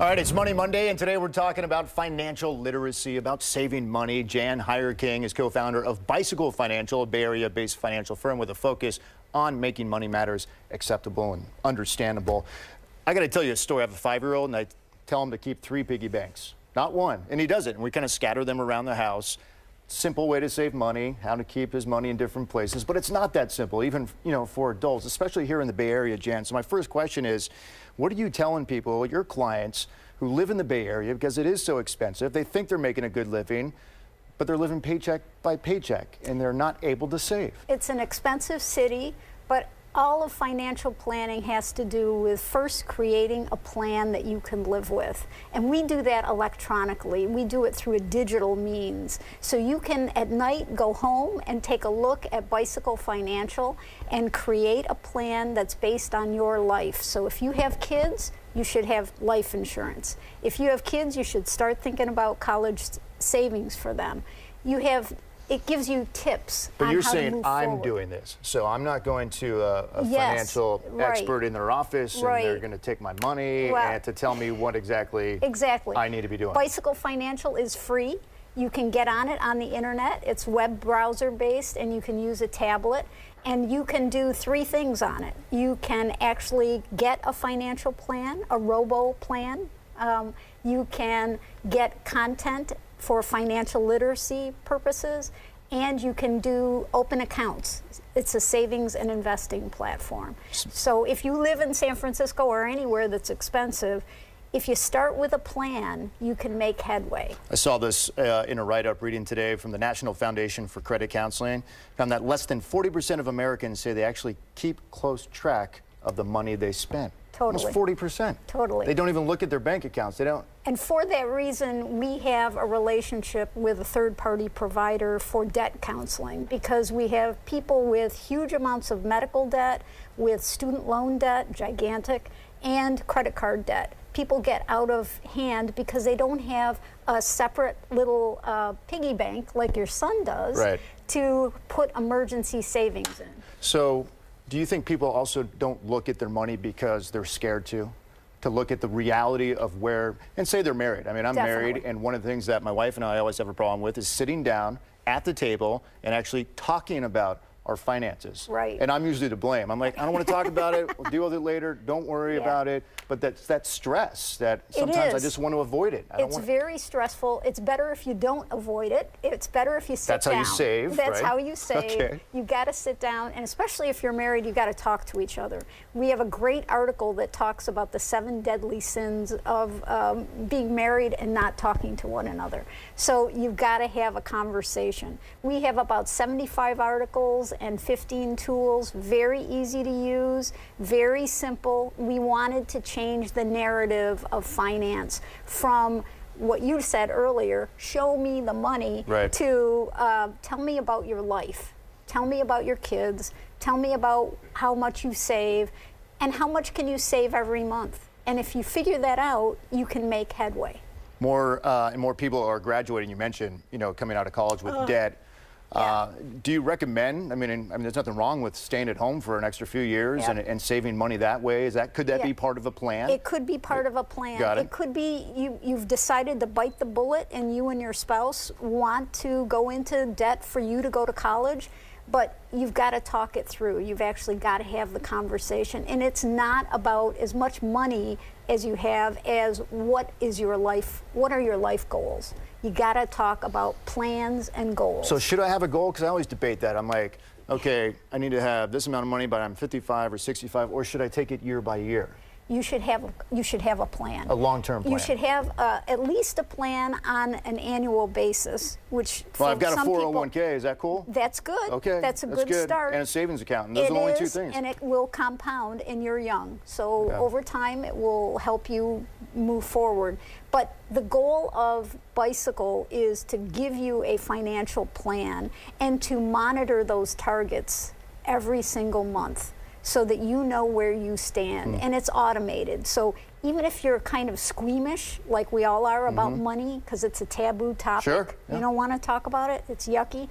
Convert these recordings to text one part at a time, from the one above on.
All right, it's Money Monday, and today we're talking about financial literacy, about saving money. Jan Hier-King is co-founder of Bicycle Financial, a Bay Area-based financial firm with a focus on making money matters acceptable and understandable. I got to tell you a story. I have a 5-year-old, and I tell him to keep 3 piggy banks, not one, and he does it. And we kind of scatter them around the house. Simple way to save money, how to keep his money in different places, but it's not that simple, even for adults, especially here in the Bay Area, Jan. So my first question is, what are you telling people, your clients who live in the Bay Area, because it is so expensive? They think they're making a good living, but they're living paycheck by paycheck, and they're not able to save. It's an expensive city, but all of financial planning has to do with first creating a plan that you can live with. And we do that electronically. We do it through a digital means. So you can at night go home and take a look at Bicycle Financial and create a plan that's based on your life. So if you have kids, you should have life insurance. If you have kids, you should start thinking about college savings for them. It gives you tips on how to move forward. But you're saying I'm doing this, so I'm not going to a financial expert in their office and they're going to take my money and to tell me what exactly I need to be doing. Bicycle Financial is free. You can get on it on the internet. It's web browser based, and you can use a tablet. And you can do 3 things on it. You can actually get a financial plan, a robo plan. You can get content for financial literacy purposes, and you can do open accounts. It's a savings and investing platform. So if you live in San Francisco or anywhere that's expensive, if you start with a plan, you can make headway. I saw this in a write-up reading today from the National Foundation for Credit Counseling. Found that less than 40% of Americans say they actually keep close track of the money they spend. Totally. Almost 40%. Totally. They don't even look at their bank accounts. They don't. And for that reason, we have a relationship with a third-party provider for debt counseling, because we have people with huge amounts of medical debt, with student loan debt, gigantic, and credit card debt. People get out of hand because they don't have a separate little piggy bank like your son does to put emergency savings in. So do you think people also don't look at their money because they're scared to look at the reality of where, and say they're married. I mean, I'm married, and one of the things that my wife and I always have a problem with is sitting down at the table and actually talking about our finances. Right. And I'm usually to blame. I'm like, I don't want to talk about it. We'll deal with it later. Don't worry about it. But that's that stress that sometimes I just want to avoid it. It's very stressful. It's better if you don't avoid it. It's better if you sit down. That's how you save, That's how you save. Okay. You got to sit down, and especially if you're married, you got to talk to each other. We have a great article that talks about the 7 deadly sins of being married and not talking to one another. So you've got to have a conversation. We have about 75 articles and 15 tools, very easy to use, very simple. We wanted to change the narrative of finance from what you said earlier, show me the money, to tell me about your life. Tell me about your kids. Tell me about how much you save and how much can you save every month. And if you figure that out, you can make headway. More and more people are graduating. You mentioned, coming out of college with debt. Do you recommend, I mean, there's nothing wrong with staying at home for an extra few years and saving money that way. Could that be part of a plan? It could be part of a plan. Got it. It could be you've decided to bite the bullet and you and your spouse want to go into debt for you to go to college, but you've got to talk it through. You've actually got to have the conversation. And it's not about as much money as you have as what are your life goals. You got to talk about plans and goals. So should I have a goal? Because I always debate that. I'm like, okay, I need to have this amount of money, but I'm 55 or 65, or should I take it year by year? You should have a plan. A long-term plan. You should have at least a plan on an annual basis, which for I've got a some 401k. Is that cool? That's good. Okay. That's a good start. And a savings account. And those are the only 2 things. And it will compound, and you're young. So over time, it will help you move forward. But the goal of Bicycle is to give you a financial plan and to monitor those targets every single month, so that you know where you stand. And it's automated. So even if you're kind of squeamish, like we all are about money, because it's a taboo topic, you don't want to talk about it, it's yucky.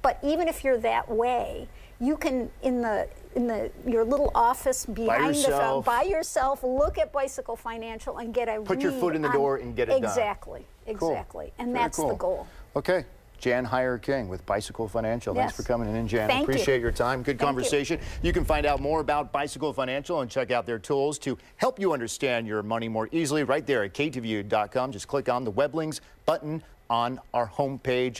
But even if you're that way, you can, in the your little office behind yourself. by yourself. Look at Bicycle Financial and get a Put your foot in the door and get it done. Exactly. Cool. And Very that's cool. the goal. Okay. Jan Hier-King with Bicycle Financial. Thanks for coming in, Jan. Thank Appreciate you. your time. Good conversation. You can find out more about Bicycle Financial and check out their tools to help you understand your money more easily right there at KTVU.com. Just click on the web links button on our homepage.